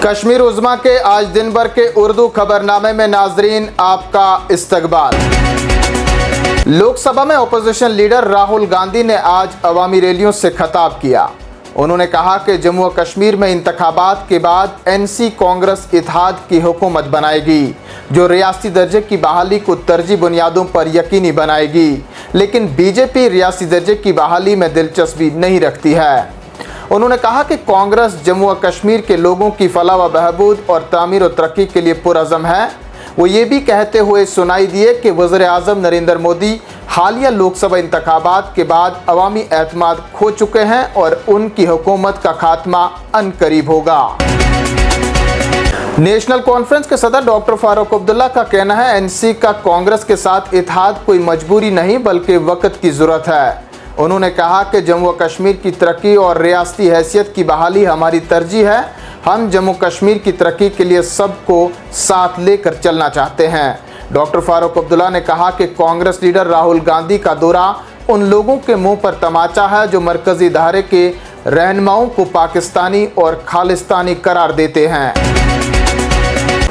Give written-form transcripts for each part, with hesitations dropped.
कश्मीर उज़्मा के आज दिन भर के उर्दू खबरनामे में नाजरीन आपका इस्तकबाल। लोकसभा में अपोजिशन लीडर राहुल गांधी ने आज अवामी रैलियों से खिताब किया। उन्होंने कहा कि जम्मू और कश्मीर में इंतखाबात के बाद एनसी कांग्रेस इत्तेहाद की हुकूमत बनाएगी जो रियासती दर्जे की बहाली को तरजीह बुनियादों पर यकीनी बनाएगी, लेकिन बीजेपी रियासती दर्जे की बहाली में दिलचस्पी नहीं रखती है। उन्होंने कहा कि कांग्रेस जम्मू और कश्मीर के लोगों की फलाह व बहबूद और तामीर और तरक्की के लिए पुरअज़म है। वो ये भी कहते हुए सुनाई दिए कि वज़ीर-ए-आज़म नरेंद्र मोदी हालिया लोकसभा इंतखाबात के बाद अवामी एतमाद खो चुके हैं और उनकी हुकूमत का खात्मा अनकरीब होगा। नेशनल कॉन्फ्रेंस के सदर डॉक्टर फारूक अब्दुल्ला का कहना है एनसी का कांग्रेस के साथ इत्तेहाद कोई मजबूरी नहीं बल्कि वक्त की ज़रूरत है। उन्होंने कहा कि जम्मू और कश्मीर की तरक्की और रियासती हैसियत की बहाली हमारी तरजीह है। हम जम्मू कश्मीर की तरक्की के लिए सबको साथ लेकर चलना चाहते हैं। डॉक्टर फारूक अब्दुल्ला ने कहा कि कांग्रेस लीडर राहुल गांधी का दौरा उन लोगों के मुंह पर तमाचा है जो मरकजी धारे के रहनुमाओं को पाकिस्तानी और खालिस्तानी करार देते हैं।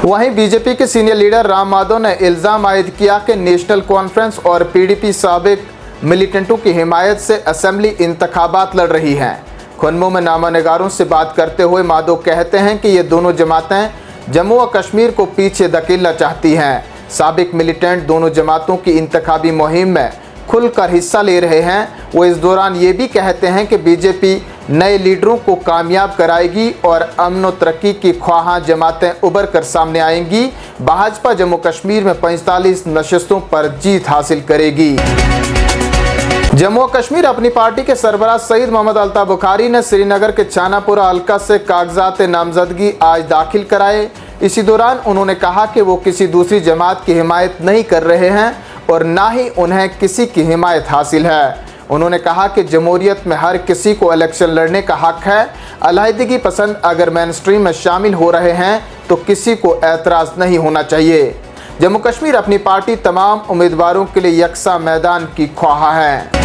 वहीं बीजेपी के सीनियर लीडर राम माधव ने इल्ज़ाम आयद किया कि नेशनल कॉन्फ्रेंस और पीडीपी साबिक मिलिटेंटों की हिमायत से असेंबली इंतखाबात लड़ रही हैं। खुन्मो में नामानिगारों से बात करते हुए माधव कहते हैं कि ये दोनों जमातें जम्मू और कश्मीर को पीछे धकेलना चाहती हैं। साबिक मिलिटेंट दोनों जमातों की इंतखाबी मुहिम में खुलकर हिस्सा ले रहे हैं। वो इस दौरान ये भी कहते हैं कि बीजेपी नए लीडरों को कामयाब कराएगी और अमन व तरक्की की ख्वाहां जमातें उभर कर सामने आएंगी। भाजपा जम्मू कश्मीर में 45 नशस्तों पर जीत हासिल करेगी। जम्मू और कश्मीर अपनी पार्टी के सरबराह सईद मोहम्मद अल्ताफ बुखारी ने श्रीनगर के छानापुरा हल्का से कागजात नामजदगी आज दाखिल कराए। इसी दौरान उन्होंने कहा कि वो किसी दूसरी जमात की हिमायत नहीं कर रहे हैं और ना ही उन्हें किसी की हिमायत हासिल है। उन्होंने कहा कि जमहूरियत में हर किसी को इलेक्शन लड़ने का हक है। अलहदगी पसंद अगर मेन स्ट्रीम में शामिल हो रहे हैं तो किसी को एतराज़ नहीं होना चाहिए। जम्मू कश्मीर अपनी पार्टी तमाम उम्मीदवारों के लिए यकसा मैदान की ख्वाह है।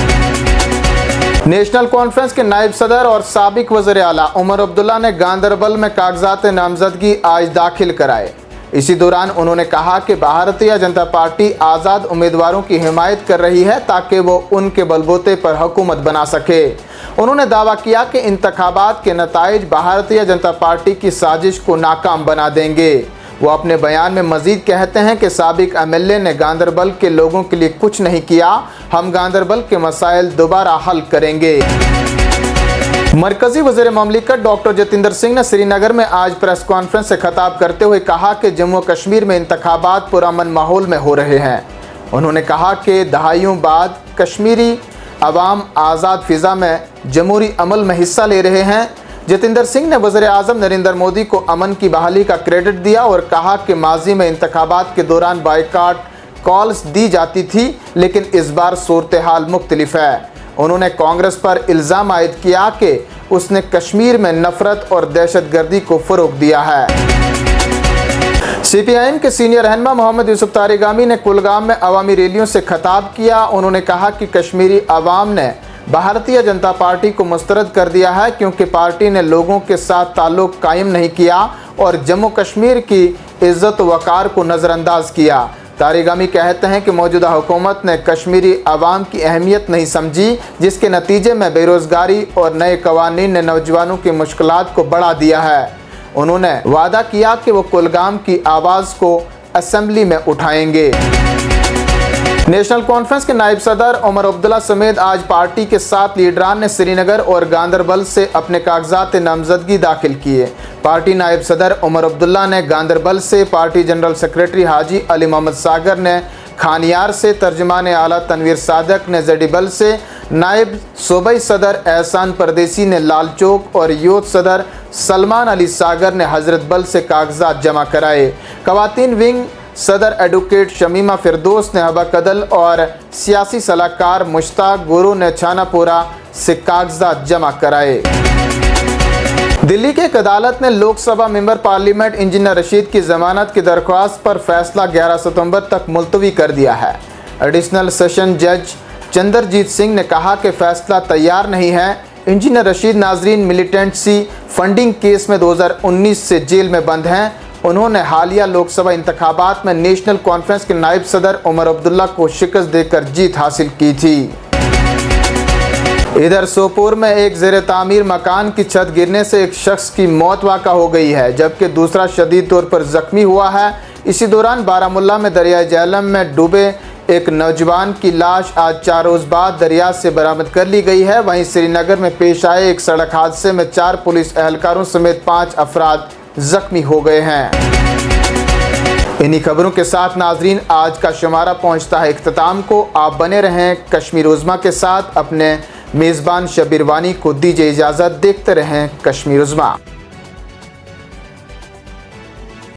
नेशनल कॉन्फ्रेंस के नायब सदर और साबिक वज़ीर आला उमर अब्दुल्ला ने गांदरबल में कागजात नामजदगी आज दाखिल कराए। इसी दौरान उन्होंने कहा कि भारतीय जनता पार्टी आज़ाद उम्मीदवारों की हिमायत कर रही है ताकि वो उनके बलबूते पर हुकूमत बना सके। उन्होंने दावा किया कि इंतखाबात के नताइज भारतीय जनता पार्टी की साजिश को नाकाम बना देंगे। वो अपने बयान में मजीद कहते हैं कि साबिक एमएलए ने गांदरबल के लोगों के लिए कुछ नहीं किया। हम गांदरबल के मसाइल दोबारा हल करेंगे। मरकजी वज़ीर ममलिकत डॉक्टर जितेंद्र सिंह ने श्रीनगर में आज प्रेस कॉन्फ्रेंस से खिताब करते हुए कहा कि जम्मू कश्मीर में इंतखाबात पुरअमन माहौल में हो रहे हैं। उन्होंने कहा कि दहाइयों बाद कश्मीरी अवाम आज़ाद फ़िज़ा में जमहूरी अमल में हिस्सा ले रहे हैं। जितेंद्र सिंह ने वज़ीर-ए-आज़म नरेंद्र मोदी को अमन की बहाली का क्रेडिट दिया और कहा कि माजी में इंतखाबात के दौरान बायकॉट कॉल्स दी जाती थी, लेकिन इस बार सूरत हाल मुख्तलिफ है। उन्होंने कांग्रेस पर इल्ज़ाम आयद किया कि उसने कश्मीर में नफरत और दहशतगर्दी को फ़रोग़ दिया है। CPIM के सीनियर रहनुमा मोहम्मद यूसुफ तारिगामी ने कुलगाम में अवामी रैलियों से खिताब किया। उन्होंने कहा कि कश्मीरी अवाम ने भारतीय जनता पार्टी को मुस्तरद कर दिया है क्योंकि पार्टी ने लोगों के साथ ताल्लुक़ कायम नहीं किया और जम्मू कश्मीर की इज़्ज़त वक़ार को नज़रअंदाज किया। तारिगामी कहते हैं कि मौजूदा हुकूमत ने कश्मीरी अवाम की अहमियत नहीं समझी, जिसके नतीजे में बेरोज़गारी और नए कवानीन ने नौजवानों की मुश्किलात को बढ़ा दिया है। उन्होंने वादा किया कि वो कुलगाम की आवाज़ को असेंबली में उठाएंगे। नेशनल कॉन्फ्रेंस के नायब सदर उमर अब्दुल्ला समेत आज पार्टी के 7 लीडरान ने श्रीनगर और गांदरबल से अपने कागजात नामजदगी दाखिल किए। पार्टी नायब सदर उमर अब्दुल्ला ने गांदरबल से, party general secretary Haji Ali Mohammad Sagar ने खानियार से, तर्जमान आला तनवीर सादक ने जडीबल से, नायब सूबाई सदर एहसान परदेसी ने लाल चौक और यूथ सदर सलमान अली सागर ने हजरत बल से कागजात जमा कराए। ख़वातीन विंग सदर एडवोकेट शमीमा फिरदौस ने हबा कदल और सियासी सलाहकार मुश्ताक गुरु ने छानापुरा से कागजात जमा कराए। दिल्ली की एक अदालत ने Lok Sabha member parliament engineer Rashid की जमानत की दरख्वास्त पर फैसला 11 सितंबर तक मुलतवी कर दिया है। एडिशनल सेशन जज चंद्रजीत सिंह ने कहा कि फैसला तैयार नहीं है इंजीनियर रशीद नाजरीन मिलिटेंसी फंडिंग केस में 2019 से जेल में बंद हैं। उन्होंने हालिया लोकसभा इंतखाबात में नेशनल कॉन्फ्रेंस के नायब सदर उमर अब्दुल्ला को शिकस्त देकर जीत हासिल की थी। इधर सोपोर में एक ज़ेर तामीर मकान की छत गिरने से एक शख्स की मौत वाक़ा हो गई है, जबकि दूसरा शदीद तौर पर ज़ख्मी हुआ है। इसी दौरान बारामुल्ला में दरिया झेलम में डूबे एक नौजवान की लाश आज 4 रोज़ बाद दरिया से बरामद कर ली गई है। वहीं श्रीनगर में पेश आए एक सड़क हादसे में 4 पुलिस एहलकारों समेत 5 अफराद ज़ख्मी हो गए हैं। इन्हीं खबरों के साथ नाजरीन आज का शुमारा पहुंचता है इख्तिताम को। आप बने रहें कश्मीर उज़्मा के साथ। अपने मेज़बान शबीर वानी को दीजिए इजाज़त। देखते रहें कश्मीर उज़्मा।